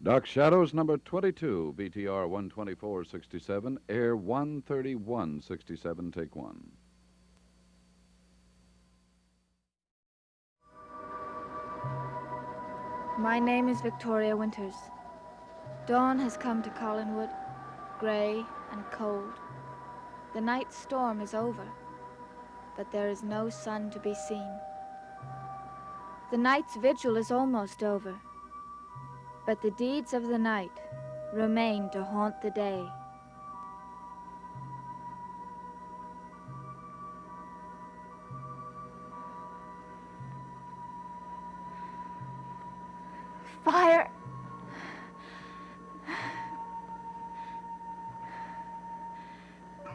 Dark Shadows, number 22, BTR 12467, Air 13167, take one. My name is Victoria Winters. Dawn has come to Collinwood, gray and cold. The night storm is over, but there is no sun to be seen. The night's vigil is almost over, but the deeds of the night remain to haunt the day. Fire!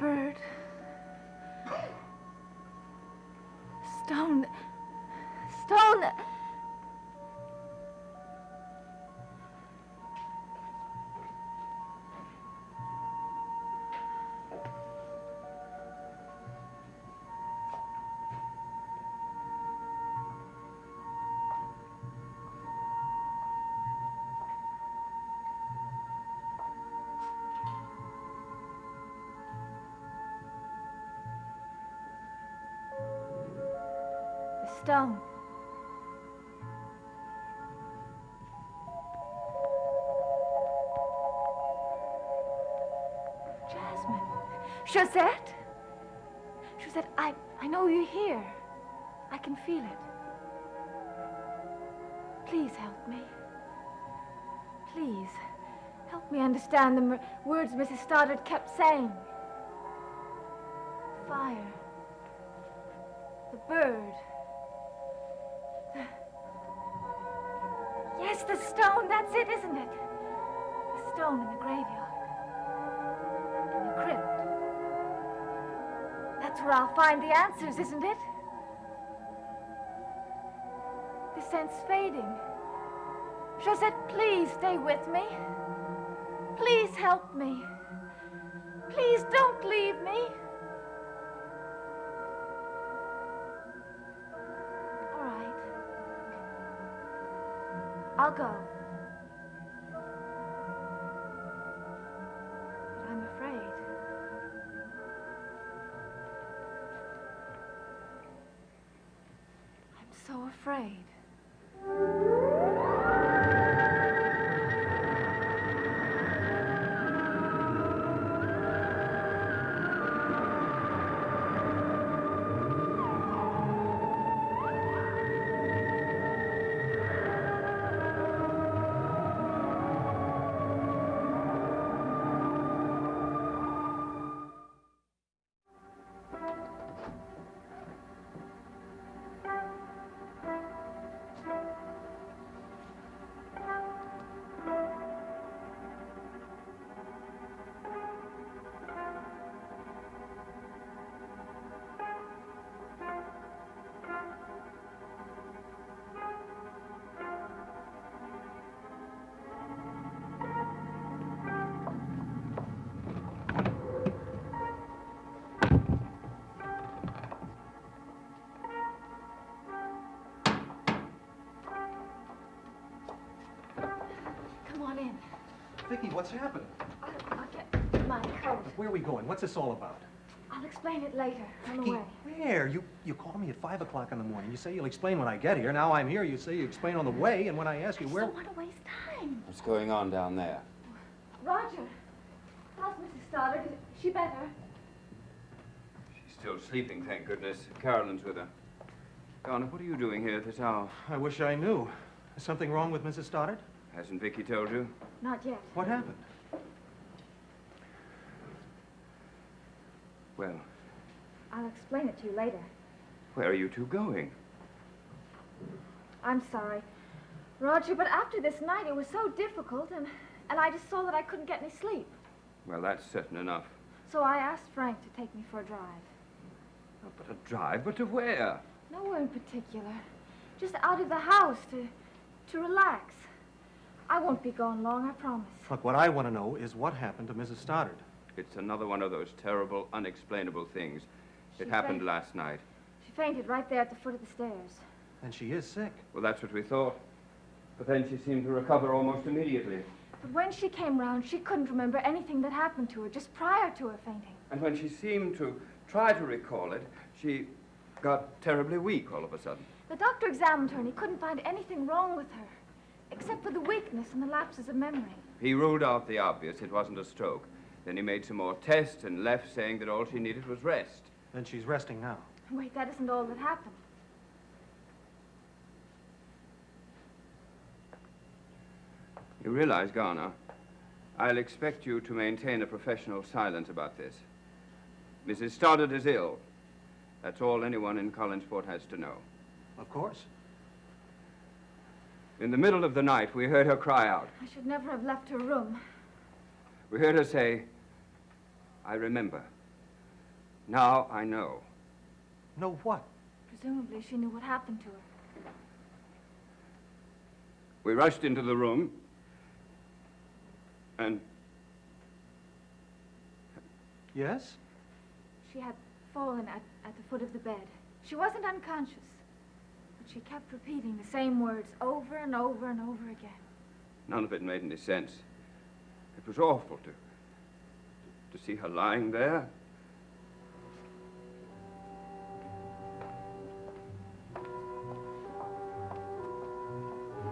Bird. Stone. Stone! Stone. Jasmine. Josette? Josette, I know you're here. I can feel it. Please help me. Please, help me understand the words Mrs. Stoddard kept saying. Fire. The bird. Yes, the stone, that's it, isn't it? The stone in the graveyard. In the crypt. That's where I'll find the answers, isn't it? The scent's fading. Josette, please stay with me. Please help me. Please don't leave me. I'll go. But I'm afraid. I'm so afraid. Vicky, what's happened? I'll get my coat. Where are we going? What's this all about? I'll explain it later, on the Vicky, way. where? You call me at 5 o'clock in the morning. You say you'll explain when I get here. Now I'm here. You say you explain on the way, and when I ask you where... I don't want to waste time. What's going on down there? Roger, how's Mrs. Stoddard? Is she better? She's still sleeping, thank goodness. Carolyn's with her. Donna, what are you doing here at this hour? I wish I knew. Is something wrong with Mrs. Stoddard? Hasn't Vicky told you? Not yet. What happened? Well, I'll explain it to you later. where are you two going? I'm sorry, Roger, but after this night, it was so difficult, and I just saw that I couldn't get any sleep. Well, that's certain enough. So I asked Frank to take me for a drive. Oh, but a drive? But to where? Nowhere in particular. Just out of the house to relax. I won't be gone long, I promise. Look, what I want to know is what happened to Mrs. Stoddard. It's another one of those terrible, unexplainable things. It She happened fainted. last night. She fainted right there at the foot of the stairs. And she is sick. Well, that's what we thought. But then she seemed to recover almost immediately. But when she came round, she couldn't remember anything that happened to her just prior to her fainting. And when she seemed to try to recall it, she got terribly weak all of a sudden. The doctor examined her and he couldn't find anything wrong with her, except for the weakness and the lapses of memory. He ruled out the obvious. It wasn't a stroke. Then he made some more tests and left, saying that all she needed was rest. Then she's resting now. Wait, that isn't all that happened. You realize, Garner, I'll expect you to maintain a professional silence about this. Mrs. Stoddard is ill. That's all anyone in Collinsport has to know. Of course. In the middle of the night, we heard her cry out. I should never have left her room. We heard her say, "I remember. Now I know." Know what? Presumably she knew what happened to her. We rushed into the room, and Yes? She had fallen at the foot of the bed. She wasn't unconscious, but she kept repeating the same words over and over and over again. none of it made any sense. It was awful to see her lying there.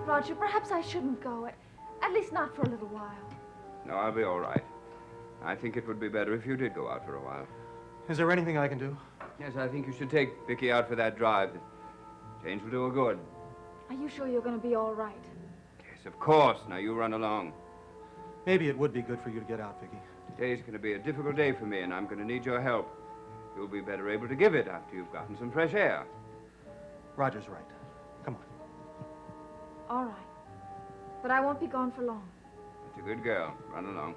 Roger, perhaps I shouldn't go, at least not for a little while. No, I'll be all right. I think it would be better if you did go out for a while. Is there anything I can do? Yes, I think you should take Vicky out for that drive. The change will do her good. Are you sure you're going to be all right? Yes, of course. Now you run along. Maybe it would be good for you to get out, Vicky. Today's going to be a difficult day for me, and I'm going to need your help. You'll be better able to give it after you've gotten some fresh air. Roger's right. Come on. All right. But I won't be gone for long. That's a good girl. Run along.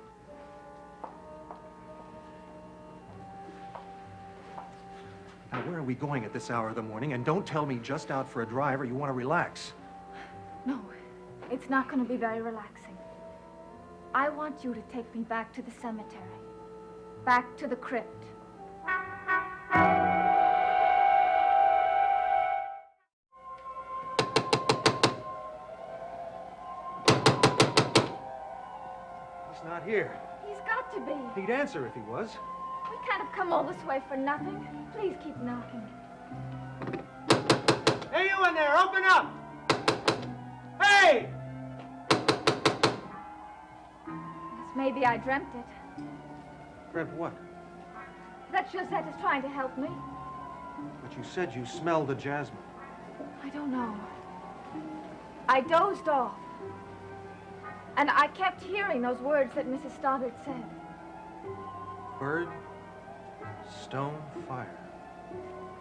Now, where are we going at this hour of the morning? And don't tell me just out for a drive or you want to relax. No, it's not going to be very relaxing. I want you to take me back to the cemetery. Back to the crypt. He's not here. He's got to be. He'd answer if he was. We can't have come all this way for nothing. Please keep knocking. Hey, you in there, open up! Hey! Yes, maybe I dreamt it. Dreamt what? That Josette is trying to help me. But you said you smelled the jasmine. I don't know. I dozed off. And I kept hearing those words that Mrs. Stoddard said. Bird, stone, fire.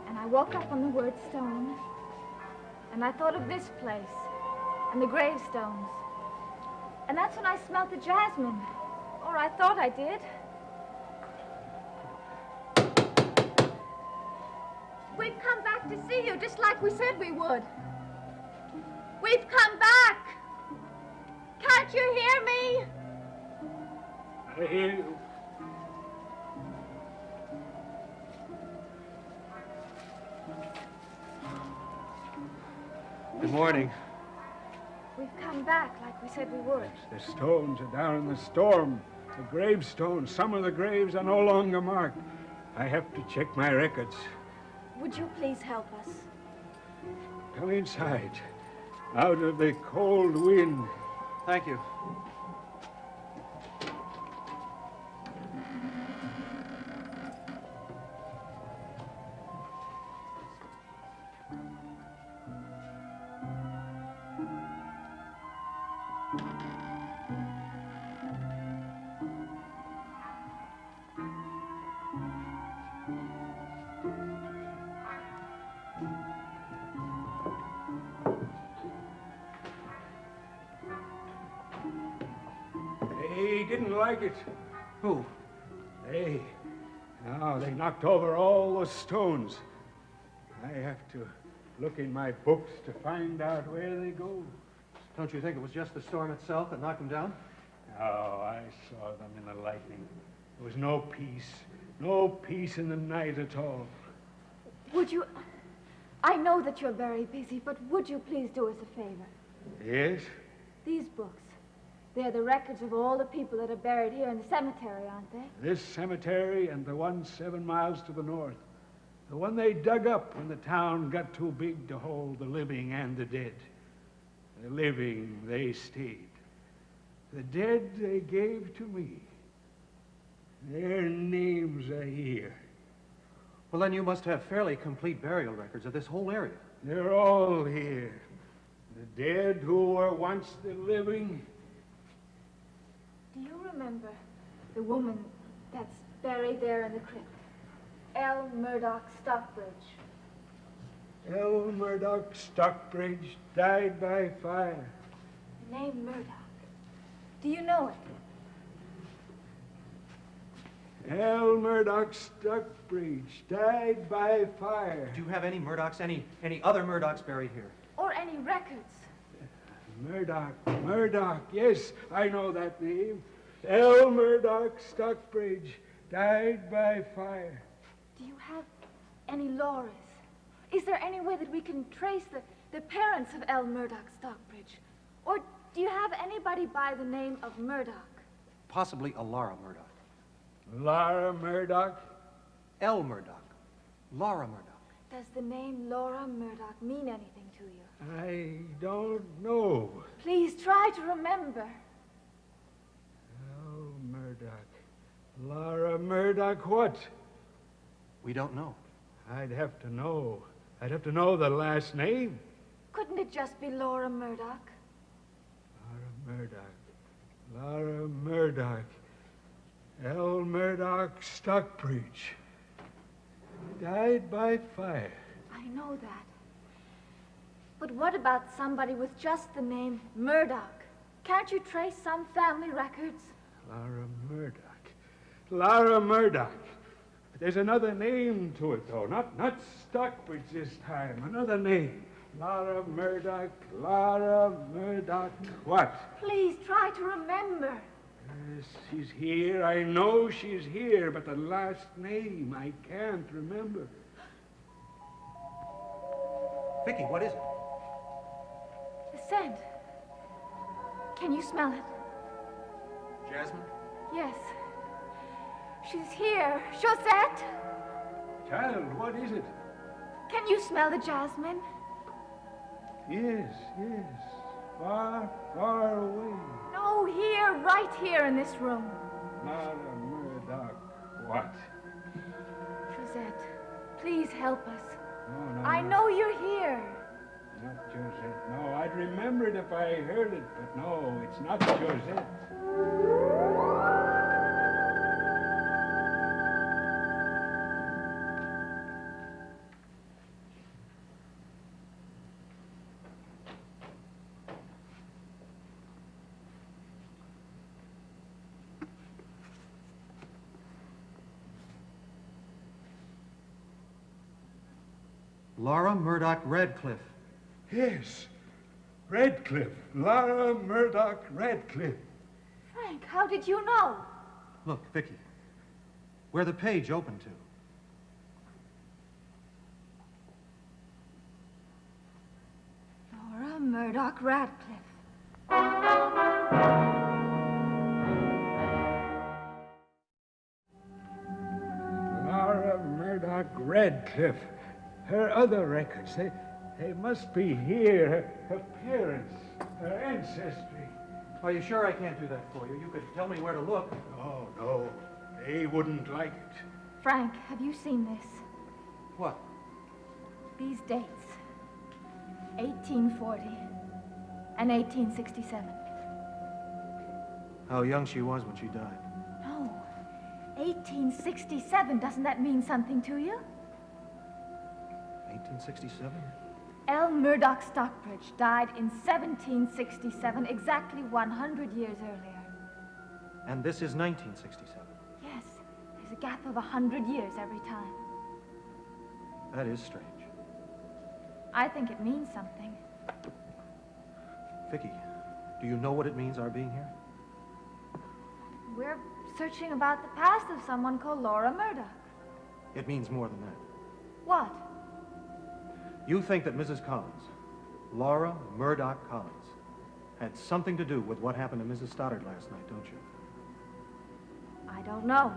And I woke up on the word stone. And I thought of this place and the gravestones. And that's when I smelled the jasmine. Or I thought I did. We've come back to see you just like we said we would. We've come back. Can't you hear me? I hear you. Good morning. We've come back like we said we would. The stones are down in the storm. The gravestones, some of the graves are no longer marked. I have to check my records. Would you please help us? Come inside. Out of the cold wind. Thank you. They didn't like it. Who? They. No, they knocked over all those stones. I have to look in my books to find out where they go. Don't you think it was just the storm itself that knocked them down? Oh, I saw them in the lightning. There was no peace in the night at all. Would you... I know that you're very busy, but would you please do us a favor? Yes? These books, They're the records of all the people that are buried here in the cemetery, aren't they? This cemetery and the one 7 miles to the north. The one they dug up when the town got too big to hold the living and the dead. The living, they stayed. The dead they gave to me. Their names are here. Well, then you must have fairly complete burial records of this whole area. They're all here. The dead who were once the living. Do you remember the woman that's buried there in the crypt? L. Murdoch Stockbridge. L. Murdoch Stockbridge died by fire. The name Murdoch. Do you know it? L. Murdoch Stockbridge died by fire. Do you have any Murdochs, any other Murdochs buried here? Or any records? Murdoch, yes, I know that name. L. Murdoch Stockbridge died by fire. Do you have any Lauras? Is there any way that we can trace the parents of L. Murdoch Stockbridge? Or do you have anybody by the name of Murdoch? Possibly a Laura Murdoch. Laura Murdoch? L. Murdoch. Laura Murdoch. Does the name Laura Murdoch mean anything to you? I don't know. Please try to remember. L. Murdoch. Laura Murdoch what? We don't know. I'd have to know. I'd have to know the last name. Couldn't it just be Laura Murdoch? Laura Murdoch. Laura Murdoch. L. Murdoch Stockbridge. Died by fire. I know that. But what about somebody with just the name Murdoch? Can't you trace some family records? Laura Murdoch. Laura Murdoch. But there's another name to it, though. Not Stockbridge this time. Another name. Laura Murdoch. Laura Murdoch what? Please try to remember. Yes, she's here. I know she's here, but the last name I can't remember. Vicky, what is it? The scent. Can you smell it? Jasmine? Yes. She's here. Josette! Child, what is it? Can you smell the jasmine? Yes. Far, far away. No, here, right here in this room. Laura Murdoch what? Josette, please help us. No, I know you're here. Not Josette. No, I'd remember it if I heard it, but no, it's not Josette. Laura Murdoch Radcliffe. Yes, Radcliffe. Laura Murdoch Radcliffe. Frank, how did you know? Look, Vicky, where the page opened to. Laura Murdoch Radcliffe. Laura Murdoch Radcliffe. Her other records, they must be here. Her parents, her ancestry. Are you sure I can't do that for you? You could tell me where to look. Oh, no, they wouldn't like it. Frank, have you seen this? What? These dates. 1840 and 1867. How young she was when she died. No. 1867. Doesn't that mean something to you? 1867? L. Murdoch Stockbridge died in 1767, exactly 100 years earlier. And this is 1967. Yes, there's a gap of 100 years every time. That is strange. I think it means something. Vicky, do you know what it means, our being here? We're searching about the past of someone called Laura Murdoch. It means more than that. What? You think that Mrs. Collins, Laura Murdoch Collins, had something to do with what happened to Mrs. Stoddard last night, don't you? I don't know.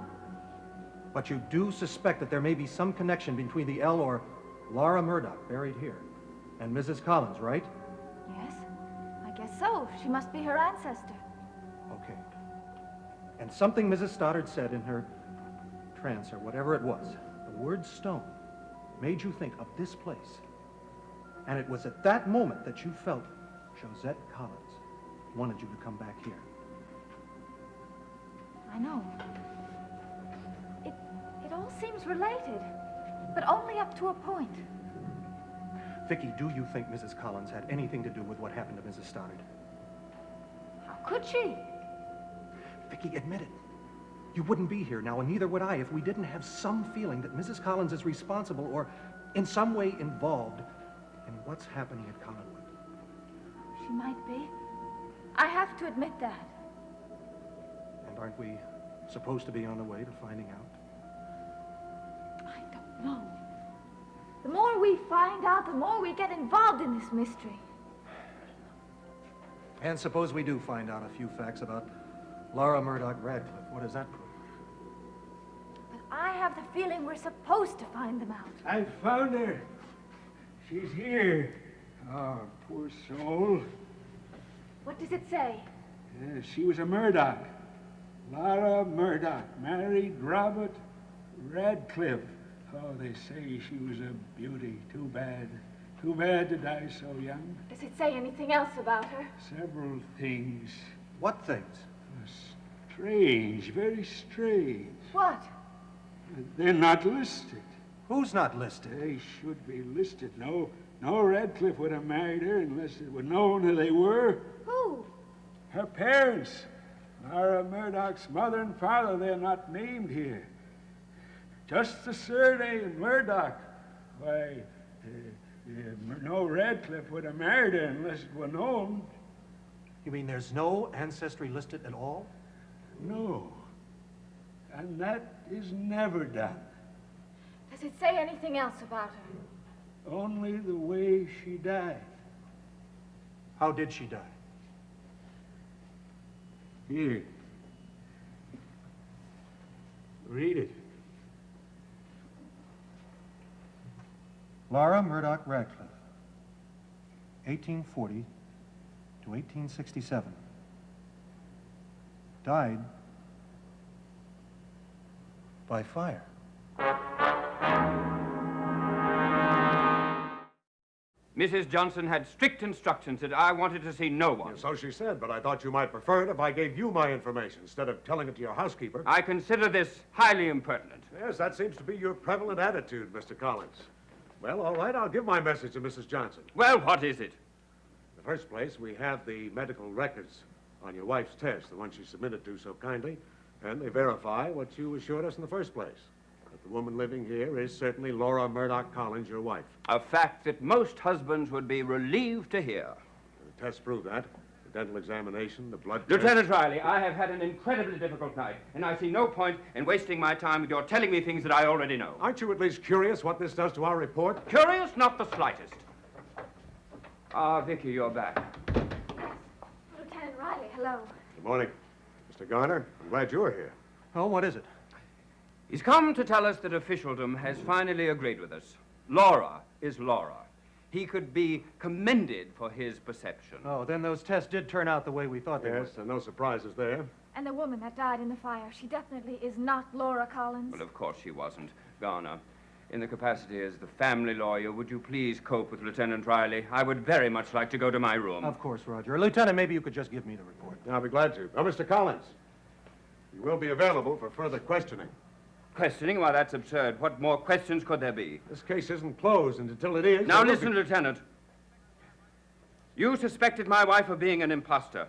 But you do suspect that there may be some connection between the L or Laura Murdoch buried here and Mrs. Collins, right? Yes, I guess so. She must be her ancestor. Okay. And something Mrs. Stoddard said in her trance, or whatever it was, the word stone, made you think of this place. And it was at that moment that you felt Josette Collins wanted you to come back here. I know. It all seems related, but only up to a point. Vicky, do you think Mrs. Collins had anything to do with what happened to Mrs. Stoddard? How could she? Vicky, admit it. You wouldn't be here now, and neither would I if we didn't have some feeling that Mrs. Collins is responsible or in some way involved in what's happening at Collinwood. She might be. I have to admit that. And aren't we supposed to be on the way to finding out? I don't know. The more we find out, the more we get involved in this mystery. And suppose we do find out a few facts about Laura Murdoch Radcliffe. What does that prove? But I have the feeling we're supposed to find them out. I found her. She's here. Oh, poor soul. What does it say? She was a Murdoch. Laura Murdoch married Robert Radcliffe. Oh, they say she was a beauty. Too bad. Too bad to die so young. Does it say anything else about her? Several things. What things? Strange, very strange. What? They're not listed. Who's not listed? They should be listed. No Radcliffe would have married her unless it were known who they were. Who? Her parents. Laura Murdoch's mother and father, they're not named here. Just the surname Murdoch. Why, no Radcliffe would have married her unless it were known. You mean there's no ancestry listed at all? No. And that is never done. Does it say anything else about her? Only the way she died. How did she die? Here. Read it. Laura Murdoch Radcliffe, 1840 to 1867. Died by fire. Mrs. Johnson had strict instructions that I wanted to see no one. So she said, but I thought you might prefer it if I gave you my information instead of telling it to your housekeeper. I consider this highly impertinent. Yes, that seems to be your prevalent attitude, Mr. Collins. Well, all right, I'll give my message to Mrs. Johnson. Well, what is it? In the first place, we have the medical records on your wife's test, the one she submitted to so kindly, and they verify what you assured us in the first place. That the woman living here is certainly Laura Murdoch Collins, your wife. A fact that most husbands would be relieved to hear. The tests prove that. The dental examination, the blood test. Lieutenant Riley, I have had an incredibly difficult night, and I see no point in wasting my time with your telling me things that I already know. Aren't you at least curious what this does to our report? Curious? Not the slightest. Ah, Vicky, you're back. Lieutenant Riley, hello. Good morning. Mr. Garner, I'm glad you're here. Oh, what is it? He's come to tell us that officialdom has finally agreed with us. Laura is Laura. He could be commended for his perception. Oh, then those tests did turn out the way we thought they would. Yes, and no surprises there. And the woman that died in the fire, she definitely is not Laura Collins. Well, of course she wasn't. Garner, in the capacity as the family lawyer, would you please cope with Lieutenant Riley? I would very much like to go to my room. Of course, Roger. Lieutenant, maybe you could just give me the report. I'll be glad to. Now, Mr. Collins, you will be available for further questioning. Questioning? Why, that's absurd. What more questions could there be? This case isn't closed, and until it is... Now listen, Lieutenant. You suspected my wife of being an imposter,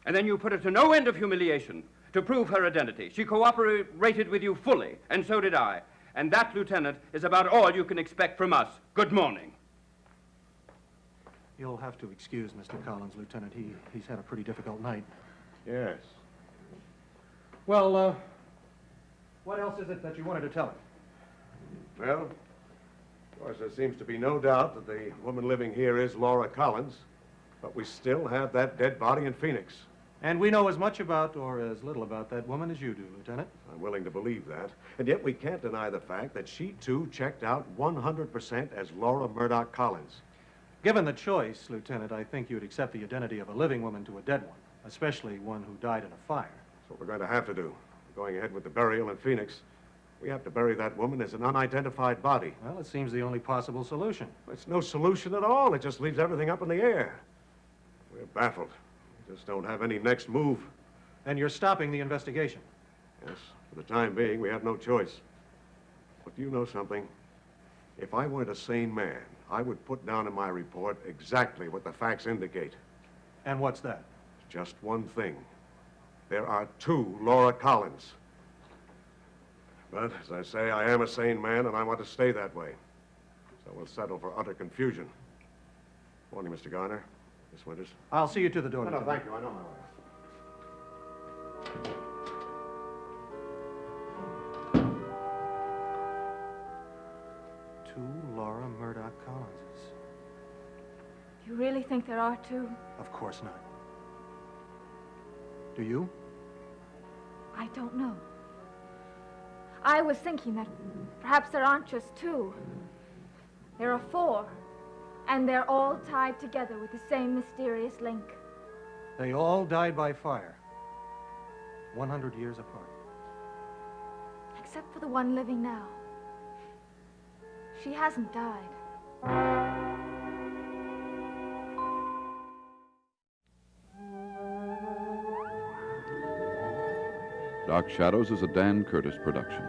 and then you put her to no end of humiliation to prove her identity. She cooperated with you fully, and so did I. And that, Lieutenant, is about all you can expect from us. Good morning. You'll have to excuse Mr. Collins, Lieutenant. He's had a pretty difficult night. Yes. Well, what else is it that you wanted to tell him? Well, of course, there seems to be no doubt that the woman living here is Laura Collins. But we still have that dead body in Phoenix. And we know as much about, or as little about, that woman as you do, Lieutenant. I'm willing to believe that. And yet we can't deny the fact that she, too, checked out 100% as Laura Murdoch Collins. Given the choice, Lieutenant, I think you'd accept the identity of a living woman to a dead one, especially one who died in a fire. That's what we're going to have to do. Going ahead with the burial in Phoenix, we have to bury that woman as an unidentified body. Well, it seems the only possible solution. It's no solution at all. It just leaves everything up in the air. We're baffled. We just don't have any next move. Then you're stopping the investigation. Yes, for the time being, we have no choice. But you know something? If I weren't a sane man, I would put down in my report exactly what the facts indicate. And what's that? Just one thing. There are 2 Laura Collins. But, as I say, I am a sane man, and I want to stay that way. So we'll settle for utter confusion. Morning, Mr. Garner. Miss Winters. I'll see you to the door, No, Lieutenant. thank you. I know my way. Two Laura Murdoch Collinses. You really think there are 2? Of course not. Do you? I don't know. I was thinking that perhaps there aren't just 2. There are 4. And they're all tied together with the same mysterious link. They all died by fire. 100 years apart. Except for the one living now. She hasn't died. Dark Shadows is a Dan Curtis production.